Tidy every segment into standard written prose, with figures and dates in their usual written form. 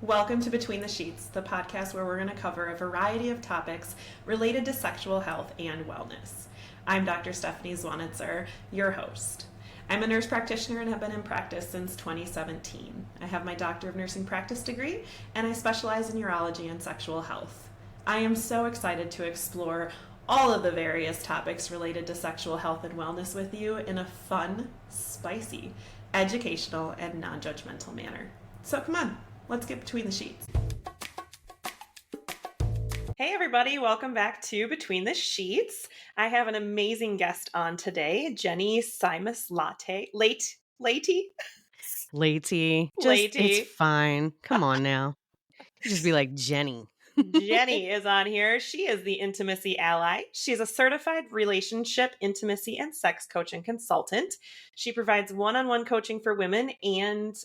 Welcome to Between the Sheets, the podcast where we're going to cover a variety of topics related to sexual health and wellness. I'm Dr. Stephanie Zwanitzer, your host. I'm a nurse practitioner and have been in practice since 2017. I have my Doctor of Nursing Practice degree, and I specialize in urology and sexual health. I am so excited to explore all of the various topics related to sexual health and wellness with you in a fun, spicy, educational, and non-judgmental manner. So come on, let's get between the sheets. Hey everybody, welcome back to Between the Sheets. I have an amazing guest on today, Jeni Simas-Layte Just, it's fine. Come on now. You just be like Jeni. Jeni is on here. She is the intimacy ally. She's a certified relationship, intimacy, and sex coach and consultant. She provides one-on-one coaching for women and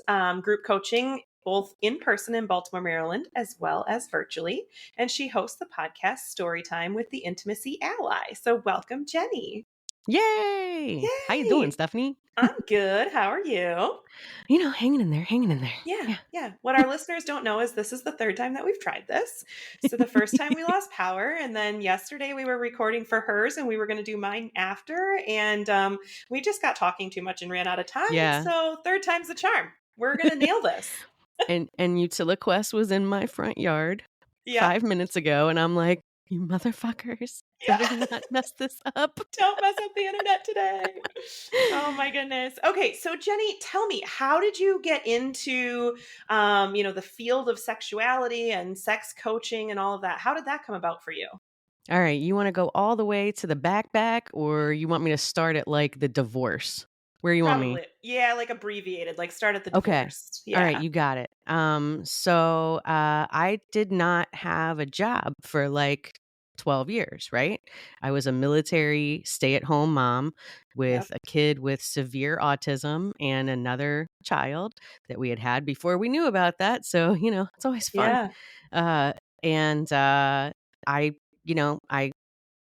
group coaching, both in person in Baltimore, Maryland, as well as virtually. And she hosts the podcast Storytime with the Intimacy Ally. So welcome, Jeni. Yay! How you doing, Stephanie? I'm good. How are you? Hanging in there. Yeah. What our listeners don't know is this is the third time that we've tried this. So the first time we lost power, and then yesterday we were recording for hers and we were going to do mine after, and we just got talking too much and ran out of time. Yeah. So third time's the charm. We're going to nail this. And Utiliquest was in my front yard 5 minutes ago, and I'm like, you motherfuckers. Better not mess this up. Don't mess up the internet today. Oh my goodness. Okay, so Jeni, tell me, how did you get into, the field of sexuality and sex coaching and all of that? How did that come about for you? All right, you want to go all the way to the back, or you want me to start at like the divorce? Where you want me? Yeah, like abbreviated, like start at the divorce. Okay. Yeah. All right, you got it. So I did not have a job for like 12 years, right? I was a military stay-at-home mom with a kid with severe autism and another child that we had before we knew about that. So, it's always fun. Yeah.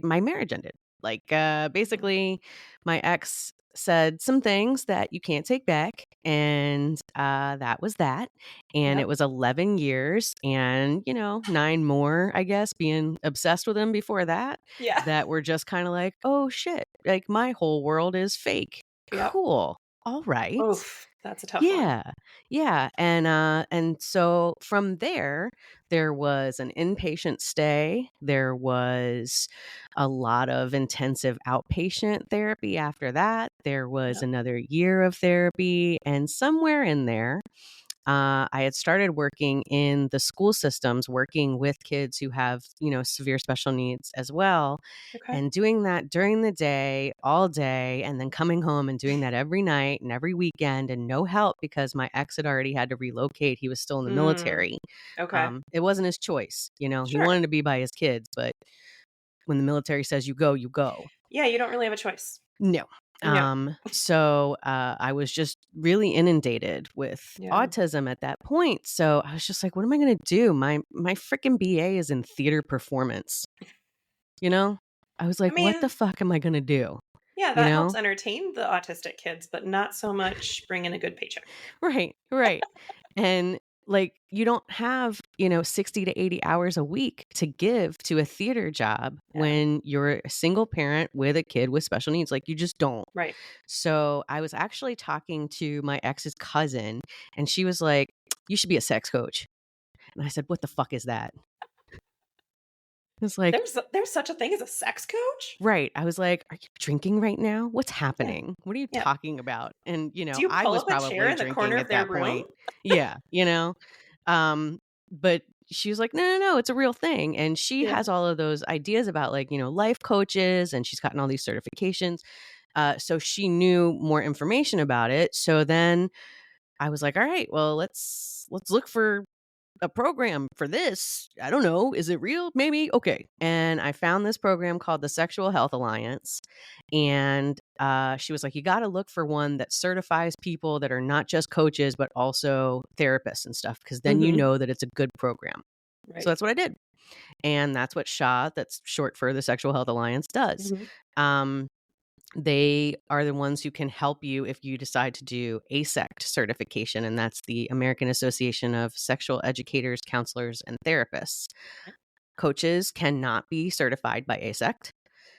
My marriage ended. Like, basically, my ex said some things that you can't take back. And that was that. And it was 11 years and, 9 more, I guess, being obsessed with him before that. Yeah. That were just kind of like, oh, shit, like my whole world is fake. Yep. Cool. All right. Oof, that's a tough one. Yeah. And so from there was an inpatient stay. There was a lot of intensive outpatient therapy after that. There was another year of therapy. And somewhere in there, I had started working in the school systems, working with kids who have, severe special needs as well. Okay. And doing that during the day, all day, and then coming home and doing that every night and every weekend, and no help because my ex had already had to relocate. He was still in the military. Okay. It wasn't his choice. He Sure. wanted to be by his kids, but when the military says you go, you go. Yeah, you don't really have a choice. No. So I was just really inundated with autism at that point. So I was just like, what am I going to do? My freaking BA is in theater performance. I was like, what the fuck am I going to do? Yeah, that helps entertain the autistic kids, but not so much bring in a good paycheck. Right. And like, you don't have, 60 to 80 hours a week to give to a theater job when you're a single parent with a kid with special needs. Like, you just don't. Right. So I was actually talking to my ex's cousin, and she was like, you should be a sex coach. And I said, what the fuck is that? It's like, there's such a thing as a sex coach? Right. I was like, are you drinking right now? What's happening? What are you talking about? And, Do you I pull was up a probably chair in the drinking corner at of their that room? point. Yeah. But she was like, no, it's a real thing. And she has all of those ideas about like, life coaches, and she's gotten all these certifications. So she knew more information about it. So then I was like, all right, well, let's look for a program for this. I don't know. Is it real? Maybe. Okay. And I found this program called the Sexual Health Alliance. And she was like, you got to look for one that certifies people that are not just coaches, but also therapists and stuff, because then you know that it's a good program. Right. So that's what I did. And that's what SHA, that's short for the Sexual Health Alliance, does. They are the ones who can help you if you decide to do ASECT certification, and that's the American Association of Sexual Educators, Counselors, and Therapists. Okay. Coaches cannot be certified by ASECT.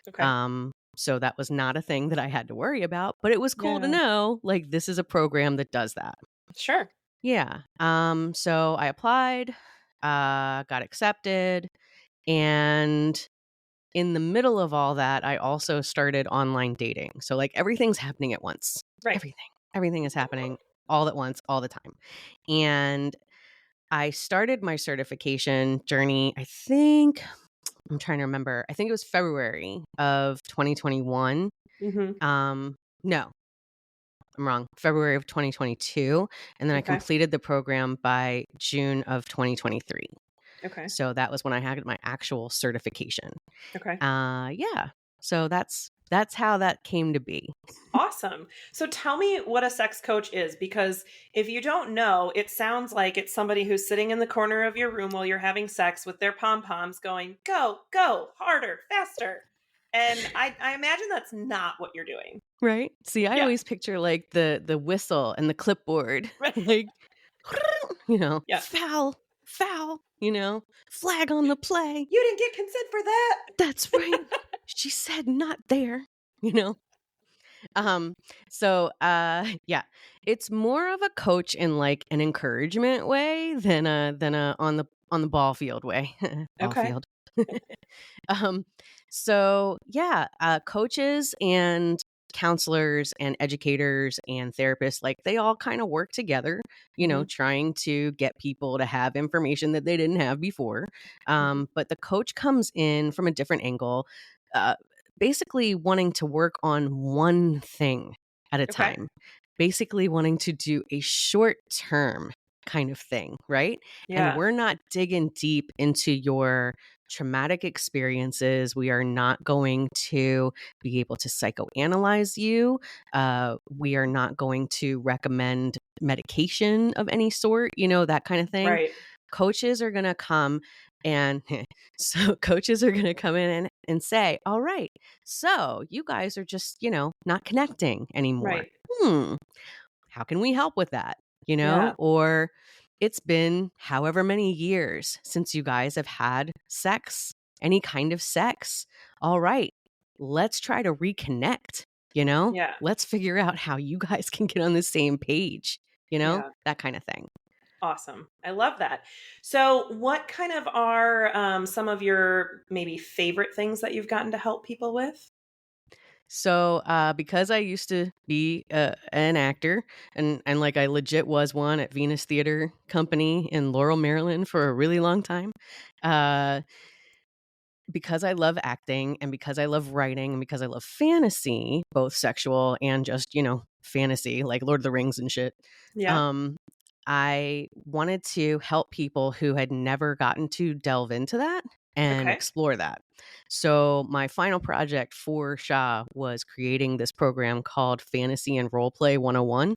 Okay. So that was not a thing that I had to worry about, but it was cool to Yeah. know, like, this is a program that does that. Sure. Yeah. So I applied, got accepted, and in the middle of all that, I also started online dating. So, like, everything's happening at once. Right. Everything. Everything is happening all at once, all the time. And I started my certification journey, I think, I'm trying to remember. I think it was February of 2021. Mm-hmm. No, I'm wrong. February of 2022. And then I Okay. completed the program by June of 2023. Okay. So that was when I had my actual certification. Okay. Yeah. So that's how that came to be. Awesome. So tell me what a sex coach is, because if you don't know, it sounds like it's somebody who's sitting in the corner of your room while you're having sex with their pom-poms going, go, go, harder, faster. And I imagine that's not what you're doing. Right? See, I Yeah. always picture like the whistle and the clipboard, Right. like Yeah. foul, foul, flag on the play. You didn't get consent for that. That's right. She said not there, you know. Um yeah, it's more of a coach in like an encouragement way than a on the ball field way. Ball Okay. field. Um, so yeah, coaches and counselors and educators and therapists, like they all kind of work together, Mm-hmm. trying to get people to have information that they didn't have before. Mm-hmm. But the coach comes in from a different angle, uh, basically wanting to work on one thing at a Okay. time, basically wanting to do a short term kind of thing, right? And Yeah. we're not digging deep into your traumatic experiences. We are not going to be able to psychoanalyze you. We are not going to recommend medication of any sort, that kind of thing. Right. Coaches are going to come and so coaches are going to come in and say, all right, so you guys are just, not connecting anymore. Right. How can we help with that? Yeah. Or it's been however many years since you guys have had sex, any kind of sex. All right, let's try to reconnect, Yeah. let's figure out how you guys can get on the same page, Yeah. that kind of thing. Awesome. I love that. So, what kind of are some of your maybe favorite things that you've gotten to help people with? So, because I used to be an actor, and like I legit was one at Venus Theater Company in Laurel, Maryland for a really long time, uh, because I love acting and because I love writing and because I love fantasy, both sexual and just, fantasy, like Lord of the Rings and shit. Yeah. Um, I wanted to help people who had never gotten to delve into that and Okay. explore that. So my final project for Shah was creating this program called Fantasy and Roleplay 101.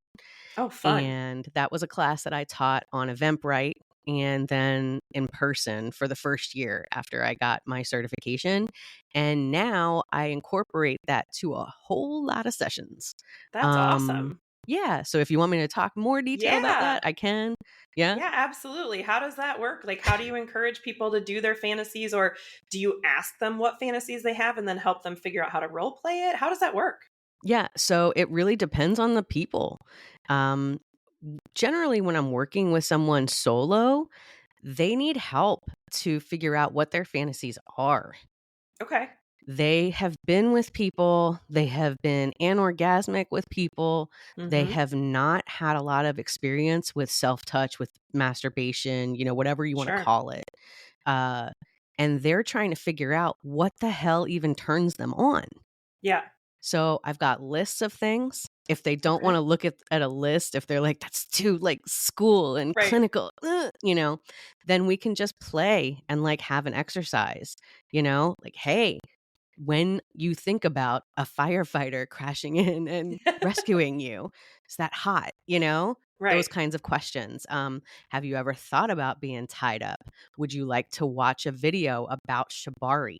Oh, fun. And that was a class that I taught on Eventbrite and then in person for the first year after I got my certification. And now I incorporate that to a whole lot of sessions. That's Um, awesome. yeah. So if you want me to talk more detail about Yeah. that, I can. Yeah. Yeah, absolutely. How does that work? Like, how do you encourage people to do their fantasies, or do you ask them what fantasies they have and then help them figure out how to role play it? How does that work? Yeah. So it really depends on the people. Um, Generally, when I'm working with someone solo, they need help to figure out what their fantasies are. Okay. They have been with people, they have been anorgasmic with people, they Mm-hmm. have not had a lot of experience with self-touch, with masturbation, whatever you wanna Sure. call it. Uh, and they're trying to figure out what the hell even turns them on. Yeah. So, I've got lists of things. If they don't Okay. wanna look at a list, if they're like, "That's too, like, school and Right. clinical, then we can just play and, like, have an exercise, Like, "Hey, when you think about a firefighter crashing in and rescuing you, is that hot? Those Right. kinds of questions. Have you ever thought about being tied up? Would you like to watch a video about shibari?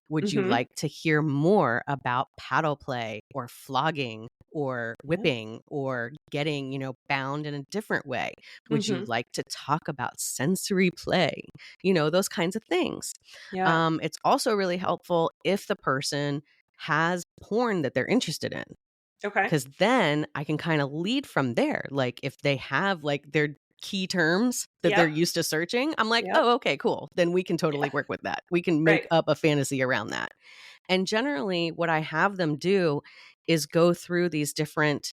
Would you Mhm. like to hear more about paddle play or flogging or Yeah. whipping or getting, bound in a different way? Would you Mhm. like to talk about sensory play? Those kinds of things. Yeah. It's also really helpful if the person has porn that they're interested in, Okay. because then I can kind of lead from there. Like if they have like their key terms that they're Yep. used to searching, I'm like, Yep. oh, okay, cool. Then we can totally Yeah. work with that. We can make Right. up a fantasy around that. And generally, what I have them do is go through these different,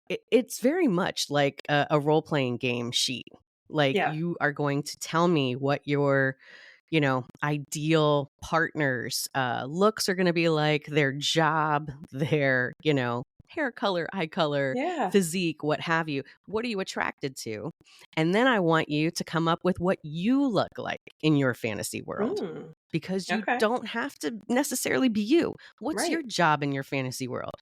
it's very much like a role playing game sheet. Like Yeah. you are going to tell me what your ideal partners looks are going to be like, their job, their hair color, eye color, Yeah. physique, what have you. What are you attracted to? And then I want you to come up with what you look like in your fantasy world, Mm. because you Okay. don't have to necessarily be you. What's your Right. job in your fantasy world?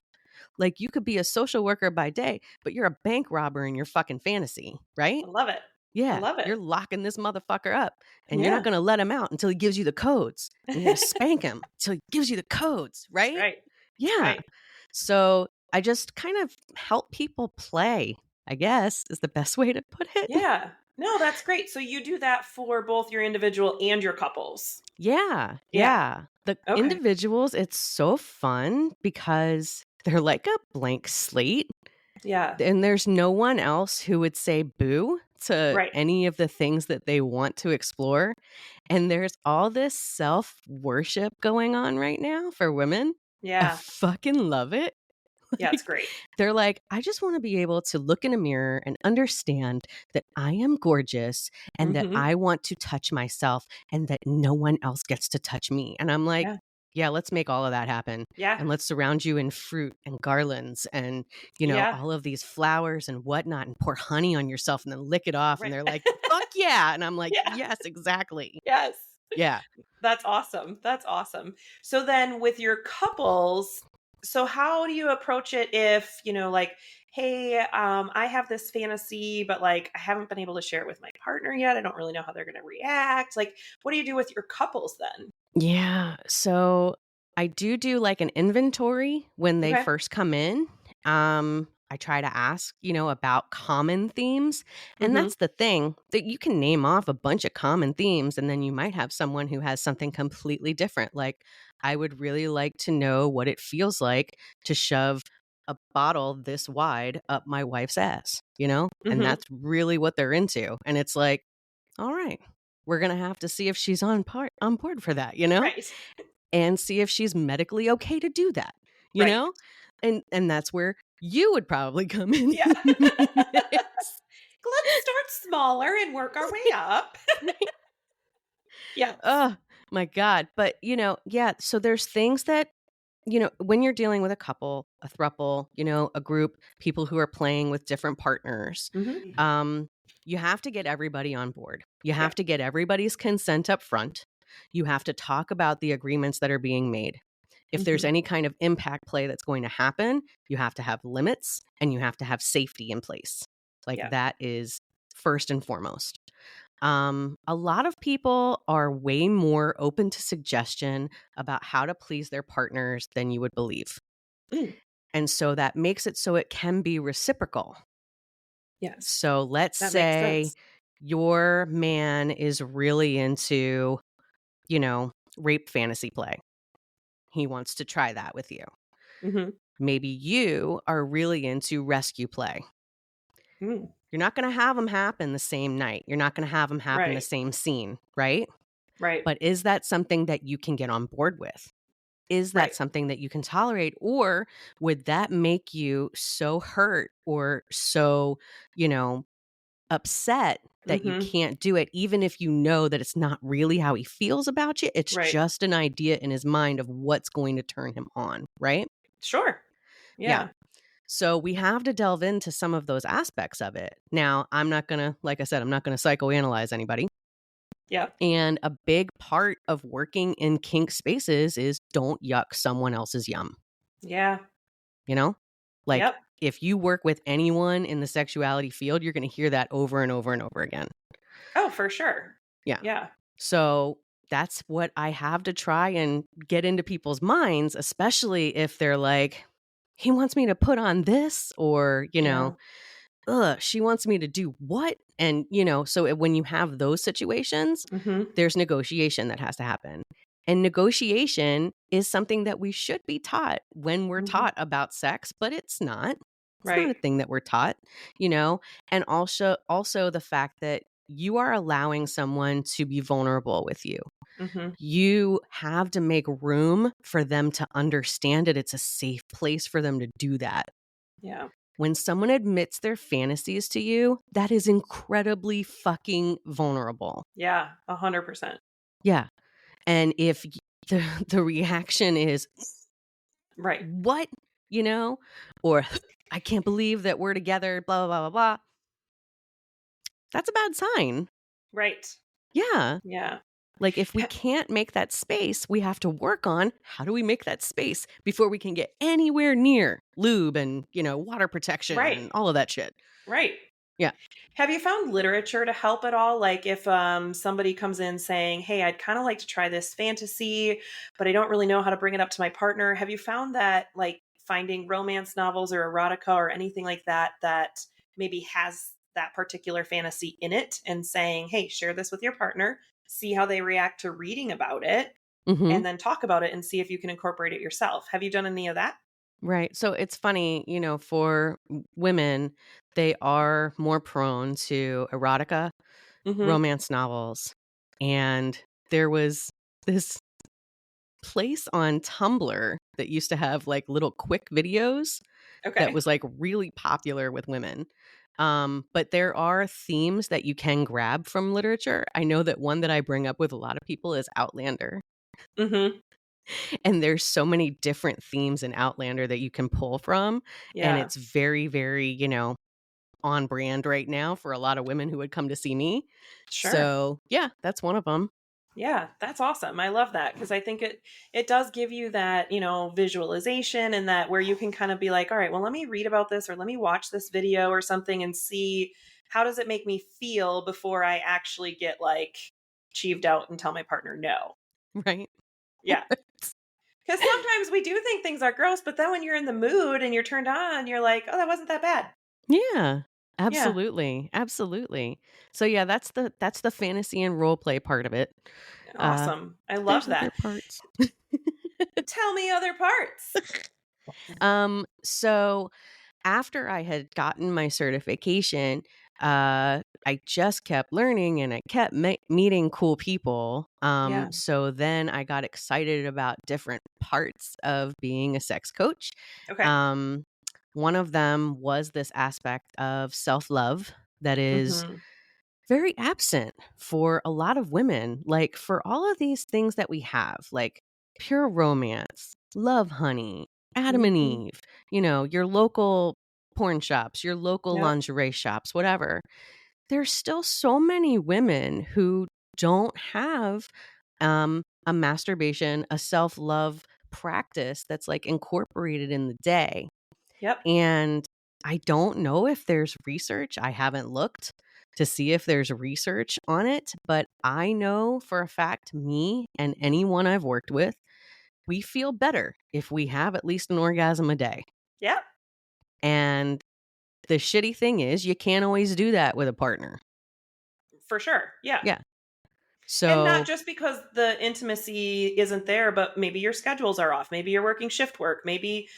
Like you could be a social worker by day, but you're a bank robber in your fucking fantasy, right? I love it. I Yeah, love it. you're locking this motherfucker up, and you're not Yeah. gonna let him out until he gives you the codes, and you're gonna spank him till he gives you the codes, right? Right. Yeah. Right. So I just kind of help people play, I guess, is the best way to put it. Yeah. No, that's great. So you do that for both your individual and your couples. Yeah, Yeah. yeah. The Okay. individuals, it's so fun because they're like a blank slate. Yeah. And there's no one else who would say boo to Right. any of the things that they want to explore. And there's all this self-worship going on right now for women. I Yeah. fucking love it. Yeah, it's Like, great. they're like, I just want to be able to look in a mirror and understand that I am gorgeous and that Mhm. I want to touch myself and that no one else gets to touch me. And I'm like, Yeah. yeah, let's make all of that happen. Yeah. And let's surround you in fruit and garlands and, Yeah. all of these flowers and whatnot, and pour honey on yourself and then lick it off. And Right. they're like, fuck yeah. And I'm like, Yeah. yes, exactly. Yes. Yeah. That's awesome. That's awesome. So then with your couples, so how do you approach it if, like, hey, I have this fantasy, but like I haven't been able to share it with my partner yet. I don't really know how they're going to react. Like, what do you do with your couples then? Yeah. So I do like an inventory when they Okay. first come in. I try to ask, about common themes. And Mhm. that's the thing, that you can name off a bunch of common themes, and then you might have someone who has something completely different. Like, I would really like to know what it feels like to shove a bottle this wide up my wife's ass, And Mhm. that's really what they're into. And it's like, all right, we're gonna have to see if she's on board for that, Right. and see if she's medically okay to do that, you Right. know? And that's where you would probably come in Yeah. the mix. Let's start smaller and work our way up. Right? Yes. Oh my God. But yeah, so there's things that, when you're dealing with a couple, a throuple, a group, people who are playing with different partners, Mhm. um, you have to get everybody on board. You Yeah. have to get everybody's consent up front. You have to talk about the agreements that are being made. If there's Mhm. any kind of impact play that's going to happen, you have to have limits and you have to have safety in place. Like Yeah. that is first and foremost. A lot of people are way more open to suggestion about how to please their partners than you would believe. Mm. And so that makes it so it can be reciprocal. Yes. So let's That makes say sense. your man is really into, you know, rape fantasy play. He wants to try that with you. Mhm. Maybe you are really into rescue play. Mm. You're not going to have them happen the same night. You're not going to have them happen the Right. same scene, right? Right. But is that something that you can get on board with? Is that Right. something that you can tolerate? Or would that make you so hurt or so, you know, upset that you Mhm. can't do it, even if you know that it's not really how he feels about you? It's Right. just an idea in his mind of what's going to turn him on, right? Sure. Yeah. Yeah. So we have to delve into some of those aspects of it. Now, I'm not going to, like I said, I'm not going to psychoanalyze anybody. Yeah. And a big part of working in kink spaces is don't yuck someone else's yum, Yeah. you know? Like Yep. if you work with anyone in the sexuality field, you're going to hear that over and over and over again. Oh, for sure. Yeah. Yeah. So that's what I have to try and get into people's minds, especially if they're like, he wants me to put on this, or, Yeah. ugh, she wants me to do what? And, when you have those situations, Mm-hmm. there's negotiation that has to happen. And negotiation is something that we should be taught when we're Mm-hmm. taught about sex, but it's not. It's not Right. a thing that we're taught, and also the fact that you are allowing someone to be vulnerable with you. Mm-hmm. You have to make room for them to understand it. It's a safe place for them to do that. Yeah. When someone admits their fantasies to you, that is incredibly fucking vulnerable. Yeah. 100%. Yeah. And if the reaction is, Right. what? Or I can't believe that we're together, blah, blah, blah, blah, blah. That's a bad sign. Right. Yeah. Yeah. Like, if we can't make that space, we have to work on how do we make that space before we can get anywhere near lube and, water protection Right. and all of that shit. Right. Yeah. Have you found literature to help at all? Like if somebody comes in saying, hey, I'd kind of like to try this fantasy, but I don't really know how to bring it up to my partner. Have you found that like finding romance novels or erotica or anything like that, that maybe has that particular fantasy in it, and saying, hey, share this with your partner, see how they react to reading about it, Mm-hmm. and then talk about it and see if you can incorporate it yourself? Have you done any of that? Right. So it's funny, for women, they are more prone to erotica, Mm-hmm. romance novels. And there was this place on Tumblr that used to have like little quick videos that Okay. was like really popular with women. But there are themes that you can grab from literature. I know that one that I bring up with a lot of people is Outlander. Mm-hmm. And there's so many different themes in Outlander that you can pull from. And Yeah. it's very, very, on brand right now for a lot of women who would come to see me. Sure. So yeah, that's one of them. Yeah, that's awesome. I love that because I think it does give you that, visualization, and that where you can kind of be like, all right, well, let me read about this, or let me watch this video or something and see how does it make me feel before I actually get like cheeved out and tell my partner no. Right. Yeah. Because sometimes we do think things are gross, but then when you're in the mood and you're turned on, you're like, oh, that wasn't that bad. Yeah. Yeah. Absolutely. Absolutely. So yeah, that's the fantasy and role play part of it. Uh Awesome. I love there's other that. parts. Tell me other parts. So after I had gotten my certification, I just kept learning and I kept meeting cool people. Yeah. So then I got excited about different parts of being a sex coach. Okay. Um, one of them was this aspect of self love that is Mm-hmm. very absent for a lot of women. Like, for all of these things that we have, like pure romance, love honey, Adam and Mm-hmm. Eve, your local porn shops, your local Yep. lingerie shops, whatever. There's still so many women who don't have a masturbation, a self love practice that's like incorporated in the day. Yep. And I don't know if there's research. I haven't looked to see if there's research on it, but I know for a fact, me and anyone I've worked with, we feel better if we have at least an orgasm a day. Yep. And the shitty thing is, you can't always do that with a partner. For sure. Yeah. Yeah. And not So, just because the intimacy isn't there, but maybe your schedules are off. Maybe you're working shift work. Maybe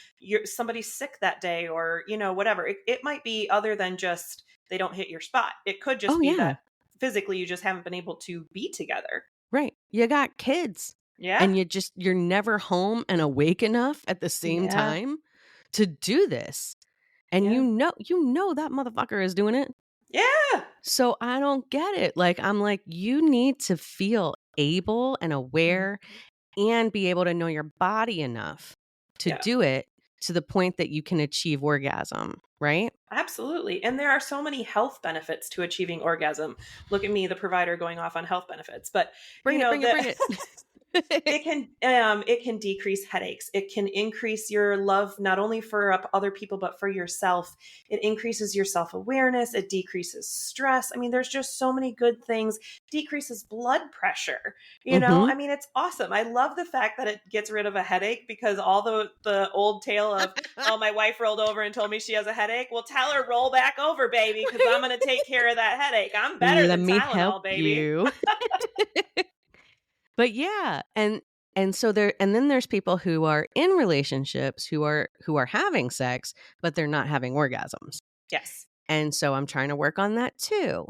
somebody's sick that day, or, whatever. It might be other than just they don't hit your spot. It could oh, just be yeah, that physically you just haven't been able to be together. right. You got kids Yeah. and you're never home and awake enough at the same Yeah. time to do this. And Yeah. you know that motherfucker is doing it. Yeah. So I don't get it. Like, I'm like, you need to feel able and Mm. aware and be able to know your body enough to Yeah. do it to the point that you can achieve orgasm, right? Absolutely. And there are so many health benefits to achieving orgasm. Look at me, the provider, going off on health benefits. But, Bring it, bring it, that bring it. It can decrease headaches. It can increase your love not only for other people but for yourself. It increases your self-awareness, it decreases stress. I mean, there's just so many good things. Decreases blood pressure. Mm-hmm. I mean, it's awesome. I love the fact that it gets rid of a headache, because all the old tale of, oh, my wife rolled over and told me she has a headache. Well, tell her, roll back over, baby, because I'm going to take care of that headache. I'm better Let than me help Tylenol, baby. you. But yeah, and so and then there's people who are in relationships who are having sex, but they're not having orgasms. Yes. And so I'm trying to work on that too.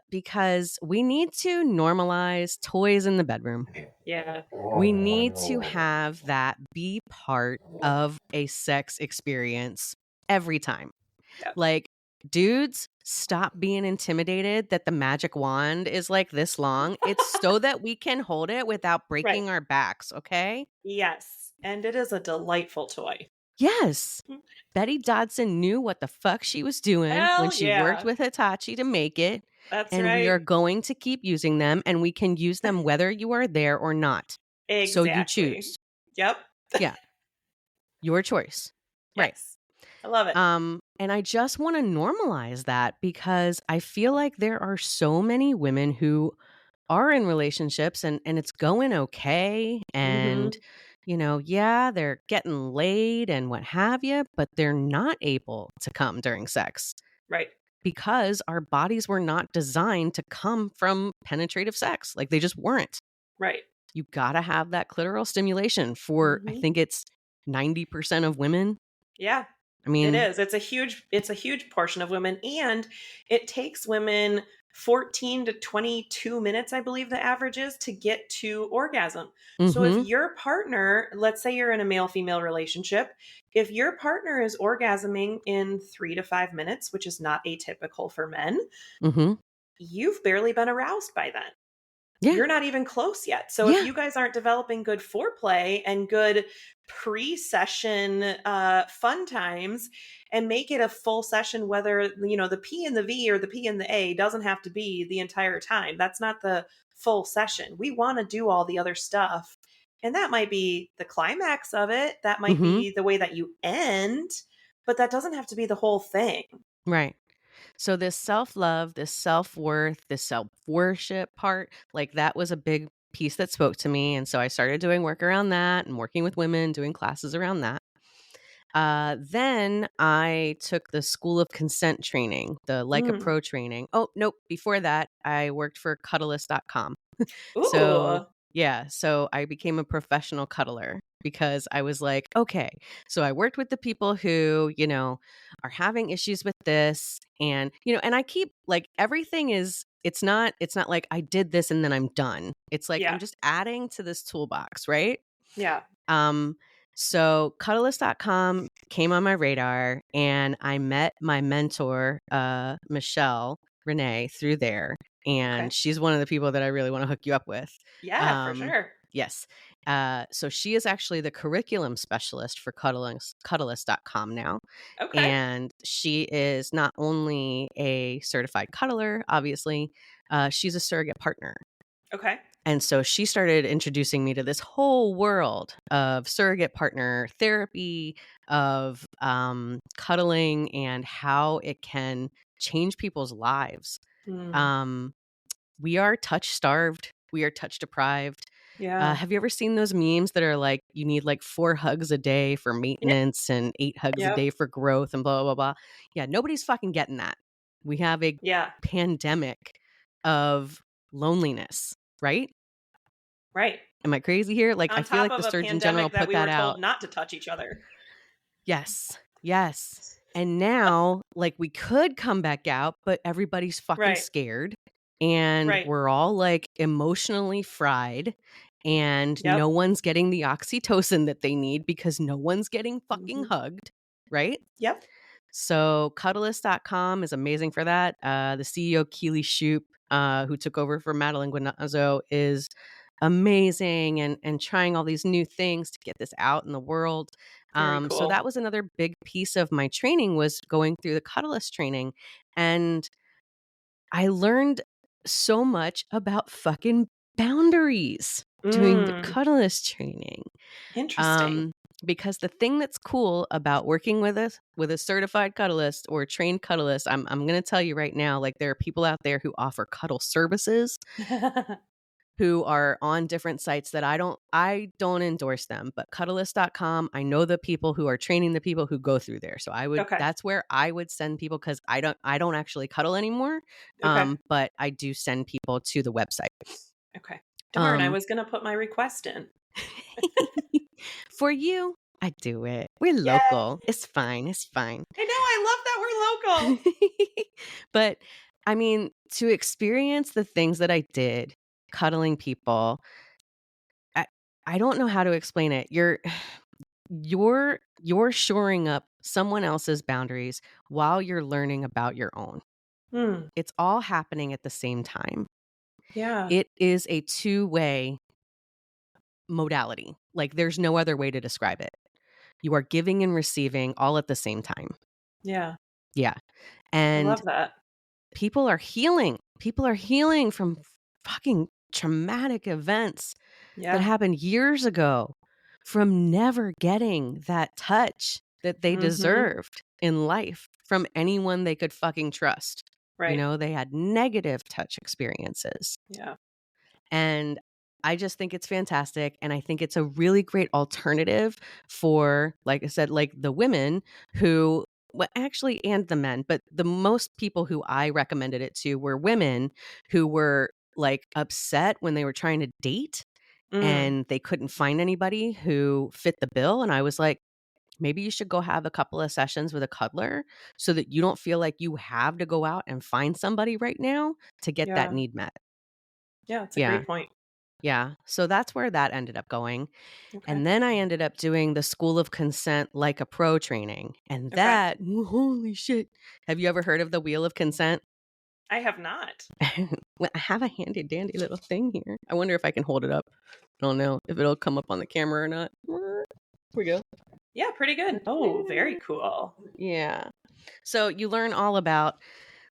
Because we need to normalize toys in the bedroom. Yeah. We need to have that be part of a sex experience every time. Yep. Like, dudes, stop being intimidated that the magic wand is like this long. It's so that we can hold it without Right. breaking our backs, okay? Yes. And it is a delightful toy. Yes. Betty Dodson knew what the fuck she was doing when Hell she worked yeah. with Hitachi to make it. That's And we are right. going to keep using them, and we can use them whether you are there or not. So you Exactly. choose. Yep. Yeah. Your choice. Right. Yes. I love it. And I just want to normalize that, because I feel like there are so many women who are in relationships and it's going okay. Mm-hmm. And, yeah, they're getting laid and what have you, but they're not able to come during sex Right. because our bodies were not designed to come from penetrative sex. Like, they just weren't. Right. You got to have that clitoral stimulation for, I Mm-hmm. think it's 90% of women. Yeah. I It mean, is. It's a huge portion of women, and it takes women 14 to 22 minutes, I believe the average is, to get to orgasm. So if mm-hmm, your partner, let's say you're in a male-female relationship, if your partner is orgasming in 3 to 5 minutes, which is not atypical for men, mm-hmm. you've barely been aroused by then. Yeah. You're not even close yet. So if Yeah. you guys aren't developing good foreplay and good pre-session fun times, and make it a full session, whether the P and the V or the P and the A doesn't have to be the entire time. That's not the full session. We want to do all the other stuff. And that might be the climax of it. That might Mm-hmm. be the way that you end, but that doesn't have to be the whole thing. Right. So this self-love, this self-worth, this self-worship part, like, that was a big piece that spoke to me. And so I started doing work around that and working with women, doing classes around that. Then I took the School of Consent training, the Like a Mm. Pro training. Oh, nope. Before that, I worked for Cuddlist.com. So, Ooh. yeah, so I became a professional cuddler because I was like, okay. So I worked with the people who, are having issues with this, and, and I keep, like, everything is it's not like I did this and then I'm done. It's like I'm Yeah. just adding to this toolbox, right? Yeah. So Cuddlist.com came on my radar, and I met my mentor, Michelle Renee, through there. And Okay. she's one of the people that I really want to hook you up with. Yeah, for sure. Yes. So she is actually the curriculum specialist for Cuddlist.com now. Okay. And she is not only a certified cuddler, obviously, she's a surrogate partner. Okay. And so she started introducing me to this whole world of surrogate partner therapy, of cuddling, and how it can change people's lives. Mm. Um, we are touch starved. We are touch deprived. Yeah. Have you ever seen those memes that are like, you need like 4 hugs a day for Yeah. maintenance and 8 hugs a Yep. day for growth and blah, blah, blah. Yeah, nobody's fucking getting that. We have a Yeah. pandemic of loneliness, right? Right. Am I crazy here? Like, I On feel top like the of a Surgeon General pandemic that put we that were out. told not to touch each other. Yes. Yes. And now, like, we could come back out, but everybody's fucking Right. scared. And Right. we're all like emotionally fried. And Yep. no one's getting the oxytocin that they need because no one's getting fucking Mhm. hugged. Right? Yep. So Cuddlist.com is amazing for that. The CEO, Keely Shoup, who took over for Madeline Guinazzo, is amazing and trying all these new things to get this out in the world. Very So cool. that was another big piece of my training, was going through the Cuddlist training. And I learned so much about fucking boundaries doing the Mm, cuddlist training. interesting. Because the thing that's cool about working with a certified cuddlist or a trained cuddlist, I'm going to tell you right now, like there are people out there who offer cuddle services who are on different sites that I don't endorse them, but cuddlist.com, I know the people who are training the people who go through there. So Okay. that's where I would send people, cuz I don't actually cuddle anymore. Okay. But I do send people to the website. Okay. Darn, I Um was going to put my request in. for you, I do it. We're Yeah. local. It's fine. It's fine. I know. I love that we're local. But I mean, to experience the things that I did cuddling people, I I don't know how to explain it. You're shoring up someone else's boundaries while you're learning about your own. Hmm. It's all happening at the same time. Yeah. It is a two-way modality. Like there's no other way to describe it. You are giving and receiving all at the same time. Yeah. Yeah. I And love that. people are healing. People are healing from fucking traumatic events that Yeah. happened years ago, from never getting that touch that they Mm-hmm. deserved in life from anyone they could fucking trust. Right. They had negative touch experiences. Yeah. And I just think it's fantastic. And I think it's a really great alternative for, like I said, like the women who, well, actually, and the men, but the most people who I recommended it to were women who were like upset when they were trying to date Mm. and they couldn't find anybody who fit the bill. And I was like, maybe you should go have a couple of sessions with a cuddler so that you don't feel like you have to go out and find somebody right now to get that Yeah. need met. Yeah. It's a Yeah. great point. Yeah. So that's where that ended up going. Okay. And then I ended up doing the School of Consent like a pro training. And Okay. that, holy shit. Have you ever heard of the Wheel of Consent? I have not. Well, I have a handy dandy little thing here. I wonder if I can hold it up. I don't know if it'll come up on the camera or not. Here we go. Yeah. Pretty good. Oh, very cool. Yeah. So you learn all about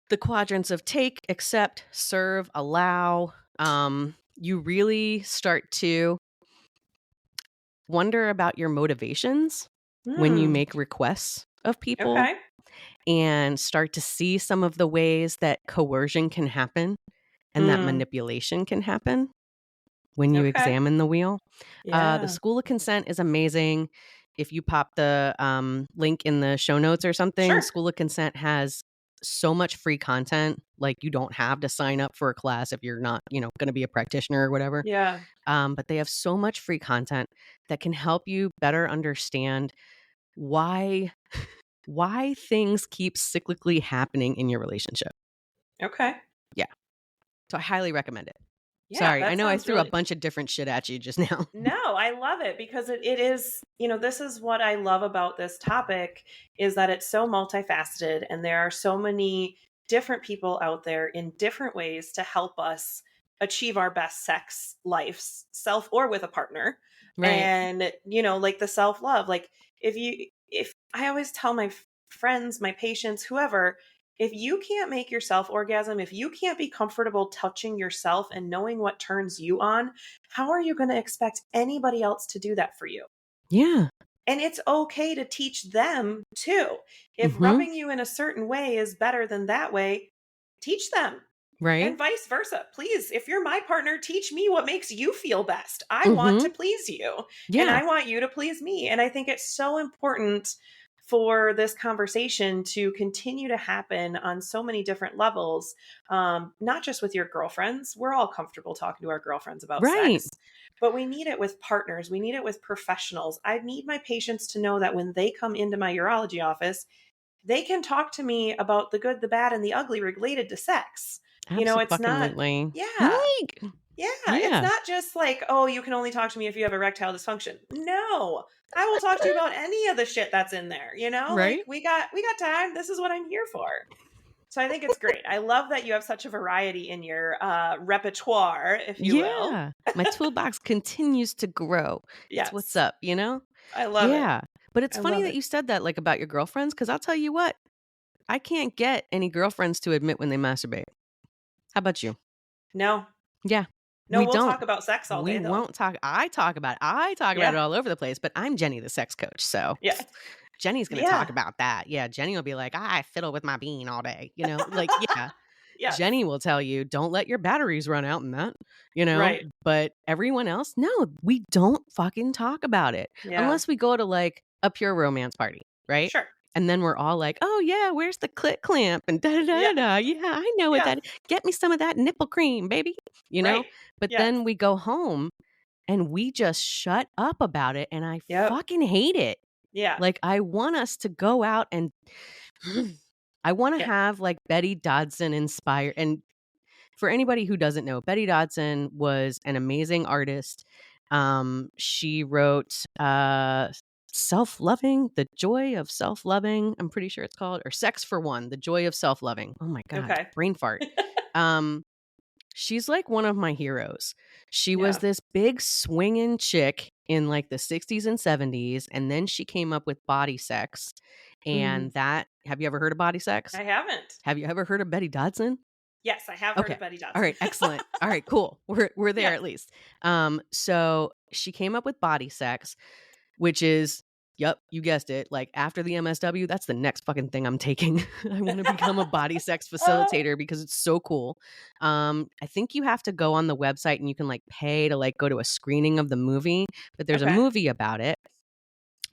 the quadrants of take, accept, serve, allow. You really start to wonder about your motivations when you Hmm. make requests of people Okay. and start to see some of the ways that coercion can happen and that Hmm. manipulation can happen when you Okay. examine the wheel. The Yeah. School of Consent is amazing. If you pop the link in the show notes or something, Sure. School of Consent has so much free content. Like you don't have to sign up for a class if you're not, going to be a practitioner or whatever. Yeah. But they have so much free content that can help you better understand why things keep cyclically happening in your relationship. Okay. Yeah. So I highly recommend it. Yeah. Sorry, I That know I sounds threw a really. bunch of different shit at you just now. No, I love it because it is, this is what I love about this topic is that it's so multifaceted and there are so many different people out there in different ways to help us achieve our best sex lives, self or with a partner. Right. And, like the self-love, like if I always tell my friends, my patients, whoever, if you can't make yourself orgasm, if you can't be comfortable touching yourself and knowing what turns you on, how are you going to expect anybody else to do that for you? Yeah. And it's okay to teach them too. If Mhm. rubbing you in a certain way is better than that way, teach them. Right? And vice versa. Please, if you're my partner, teach me what makes you feel best. I want to Mhm. please you and Yeah. I want you to please me. And I think it's so important for this conversation to continue to happen on so many different levels, not just with your girlfriends. We're all comfortable talking to our girlfriends about Right. sex, but we need it with partners. We need it with professionals. I need my patients to know that when they come into my urology office, they can talk to me about the good, the bad, and the ugly related to sex. It's not, Abso-fucking-lutely. yeah, Like, yeah, it's yeah. not just like, oh, you can only talk to me if you have erectile dysfunction. No, I will talk to you about any of the shit that's in there. Like Right? we got time. This is what I'm here for. So I think it's great. I love that you have such a variety in your repertoire, if you will. Yeah. My toolbox continues to grow. It's what's Yes, up? I love it. Yeah. But it's I funny love that it. you said that, like, about your girlfriends, because I'll tell you what, I can't get any girlfriends to admit when they masturbate. How about you? No, Yeah. No, We we'll don't. talk about sex all We day, though. won't talk. I talk about it Yeah. all over the place, but I'm Jenny, the sex coach. So Yeah. Jenny's going to talk Yeah. about that. Yeah. Jenny will be like, I fiddle with my bean all day. Like, yeah. Yes. Jenny will tell you, don't let your batteries run out in that, Right. but everyone else, no, we don't fucking talk about it Yeah. unless we go to like a pure romance party, right? Sure. And then we're all like, oh yeah, where's the clit clamp and da da da Yeah. da. Yeah, I know what Yeah. that is. Get me some of that nipple cream, baby. Right. But Yes. then we go home and we just shut up about it, and I Yep. fucking hate it. Yeah. Like, I want us to go out and I want to Yeah. have like Betty Dodson inspired. And for anybody who doesn't know, Betty Dodson was an amazing artist. She wrote Self-Loving, The Joy of Self-Loving, I'm pretty sure it's called, or Sex for One, The Joy of Self-Loving. Oh my God, Okay. brain fart. She's like one of my heroes. She was Yeah. this big swinging chick in like the 60s and 70s, and then she came up with body sex. And that, have you ever heard of body sex? I haven't. Have you ever heard of Betty Dodson? Yes, I have heard of Betty Dodson. All right, excellent. All right, cool. We're there Yeah. at least. So she came up with body sex, which is, yep, you guessed it. Like after the MSW, that's the next fucking thing I'm taking. I want to become a body sex facilitator because it's so cool. I think you have to go on the website and you can like pay to like go to a screening of the movie, but there's a Okay. movie about it.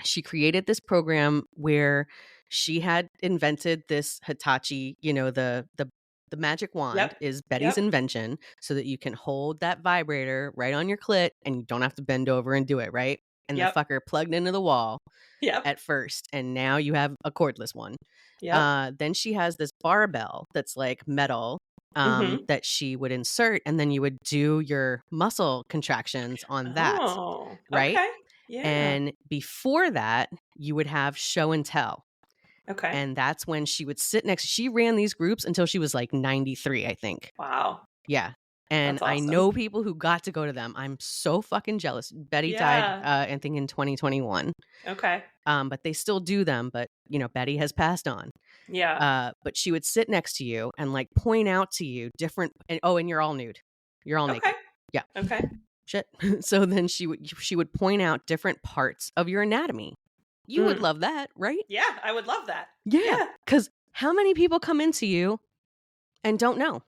She created this program where she had invented this Hitachi, the magic wand Yep. is Betty's Yep. invention, so that you can hold that vibrator right on your clit and you don't have to bend over and do it, right? And Yep. the fucker plugged into the wall Yep. at first, and now you have a cordless one. Yep. Then she has this barbell that's like metal Mhm. that she would insert, and then you would do your muscle contractions on that, Oh, right? okay. Yeah. And before that, you would have show and tell. Okay. And that's when she would sit next. She ran these groups until she was like 93, I think. Wow. Yeah. And That's I awesome. know people who got to go to them. I'm so fucking jealous. Betty died, Yeah. I think, in 2021. Okay. But they still do them. But, Betty has passed on. Yeah. But she would sit next to you and like point out to you different. And you're all nude. You're all naked. Okay. Yeah. Okay. Shit. So then she would point out different parts of your anatomy. You would love that, right? Yeah, I would love that. Yeah. Because how many people come into you and don't know?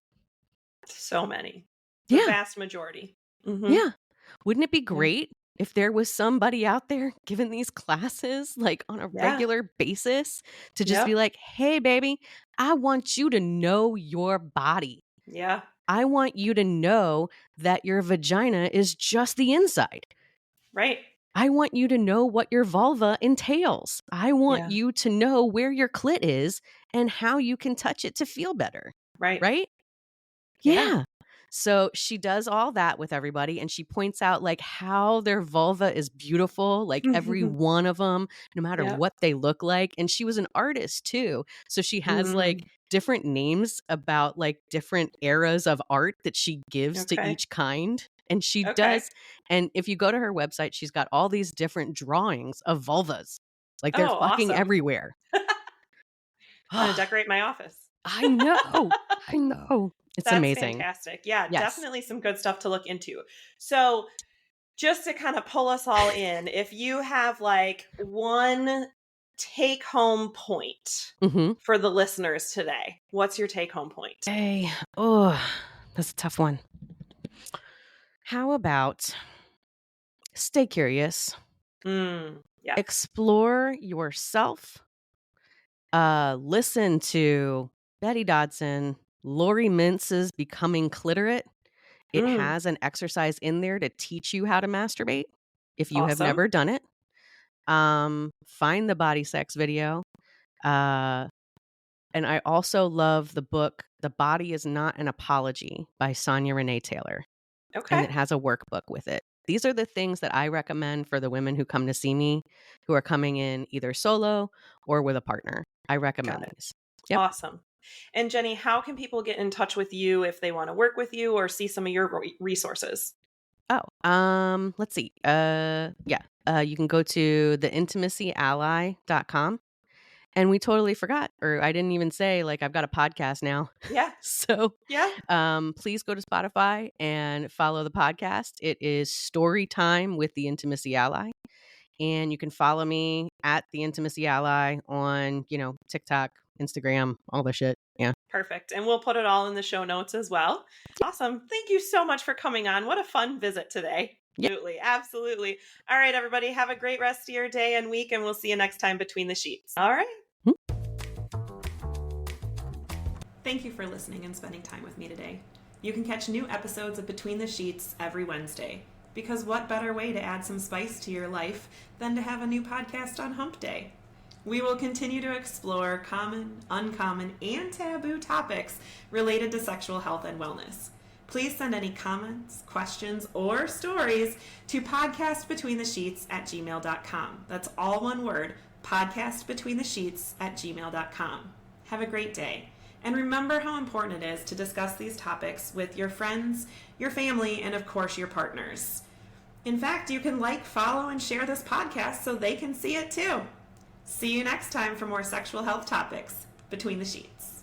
So many. The Yeah. vast majority. Mhm. Yeah. Wouldn't it be great if there was somebody out there giving these classes like on a regular basis to just be like, hey, baby, I want you to know your body. Yeah. I want you to know that your vagina is just the inside. Right. I want you to know what your vulva entails. I want you to know where your clit is and how you can touch it to feel better. Right. Right? Yeah. So she does all that with everybody, and she points out like how their vulva is beautiful, like every one of them, no matter what they look like. And she was an artist too. So she has like different names about like different eras of art that she gives to each kind. And she does. And if you go to her website, she's got all these different drawings of vulvas. Like they're fucking everywhere. I'm going to decorate my office. I know. I know. It's That's amazing. Fantastic. Yeah, definitely some good stuff to look into. So just to kind of pull us all in, if you have like one take home point for the listeners today, what's your take home point? Hey, oh, that's a tough one. How about stay curious, explore yourself, listen to Betty Dodson, Lori Mintz's Becoming Cliterate. It has an exercise in there to teach you how to masturbate if you have never done it. Find the body sex video. And I also love the book, The Body Is Not an Apology by Sonia Renee Taylor. Okay. And it has a workbook with it. These are the things that I recommend for the women who come to see me, who are coming in either solo or with a partner. I recommend these. Yep. Awesome. And Jenny, how can people get in touch with you if they want to work with you or see some of your resources? Oh, let's see. You can go to theintimacyally.com And we totally forgot, or I didn't even say, like, I've got a podcast now. Yeah. So Yeah. please go to Spotify and follow the podcast. It is Story Time with the Intimacy Ally. And you can follow me at the Intimacy Ally on, TikTok, Instagram, all the shit. Yeah. Perfect. And we'll put it all in the show notes as well. Awesome. Thank you so much for coming on. What a fun visit today. Absolutely. Absolutely. All right, everybody. Have a great rest of your day and week, and we'll see you next time Between the Sheets. All right. Thank you for listening and spending time with me today. You can catch new episodes of Between the Sheets every Wednesday, because what better way to add some spice to your life than to have a new podcast on Hump Day? We will continue to explore common, uncommon, and taboo topics related to sexual health and wellness. Please send any comments, questions, or stories to podcastbetweenthesheets@gmail.com. That's all one word, podcastbetweenthesheets@gmail.com. Have a great day. And remember how important it is to discuss these topics with your friends, your family, and of course your partners. In fact, you can like, follow, and share this podcast so they can see it too. See you next time for more sexual health topics Between the Sheets.